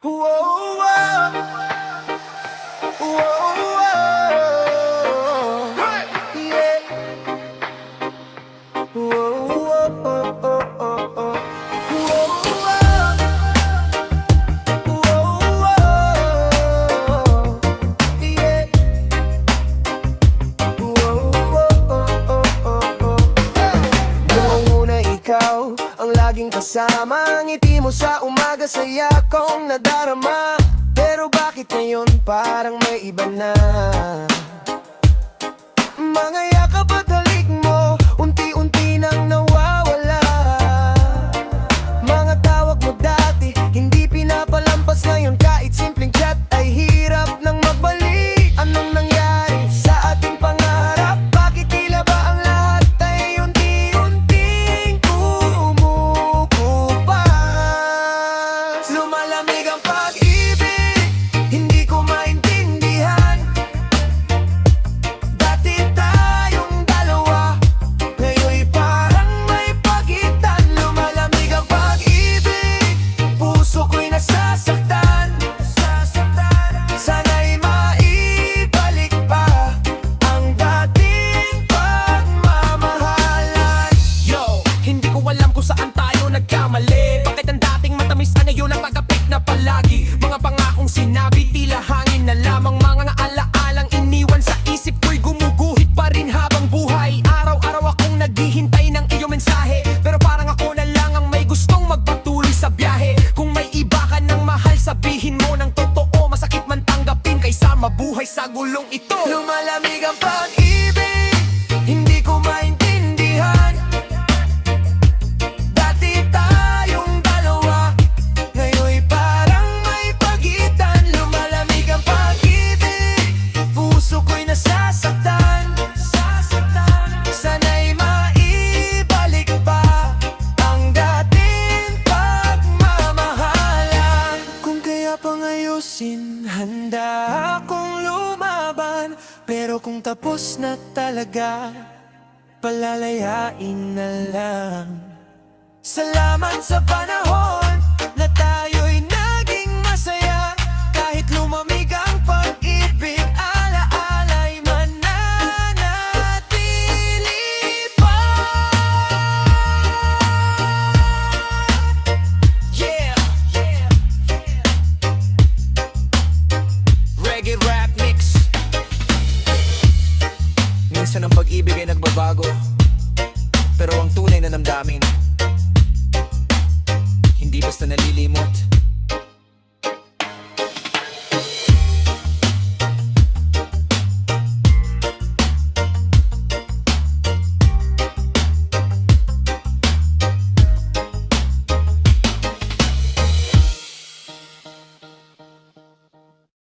Whoa, whoa, whoa, whoa. Yeah. Whoa, whoa, whoa, whoa, whoa. Whoa, whoa, whoa. Yeah. Whoa, whoa, whoa, whoa. Noong una ikaw ang laging kasama, ngiti mo sa umaga, saya kong nadarama. Pero bakit ngayon parang may iba na? Mga yakap at halik mo, unti-unti nang nawawala. Mga tawag mo dati, hindi pinapalampas, ngayon kahit simpleng chat ay hirap nang magbalik. Anong nangyari sa ating pangarap? Bakit tila ba ang lahat ay unti-unting kumukupas? Lumalamig ang pag-ibig, hindi ko maintindihan. Dati tayong dalawa, ngayon'y parang may pagitan. Lumalamig ang pag-ibig, puso ko'y nasasaktan. Sana'y maibalik pa ang dating pagmamahalan. Yo, hindi ko alam kung saan tayo nagkamali. Bakit ang dating matamis na ngayon ang pagkapit na palagi? Mga pangakong sinabi, tila hangin na lamang. Mga alaalang iniwan sa isip ko'y gumuguhit pa rin habang buhay. Araw-araw akong naghihintay ng iyong mensahe, pero parang ako na lang ang may gustong magpatuloy sa biyahe. Kung may iba ka ng mahal, sabihin mo ng totoo. Masakit man tanggapin kaysa mabuhay sa gulong ito. Lumalamig ang pag-ibig, hindi ko maintindihan. Dati tayong dalawa, ngayon'y parang may pagitan. Lumalamig ang pag-ibig, puso ko'y nasasaktan. Sana'y maibalik pa ang dating pagmamahalan. Kung kaya pang ayusin, handa akong lumaban. Pero kung tapos na talaga, palalayain na lang. Salamat sa panahon na tayo'y naging masaya. Kahit lumamig ang pag-ibig, alaala'y mananatili pa. Yeah, Reggae rap mix. Minsan ang pag-ibig ay nagbabago, pero ang tunay na damdamin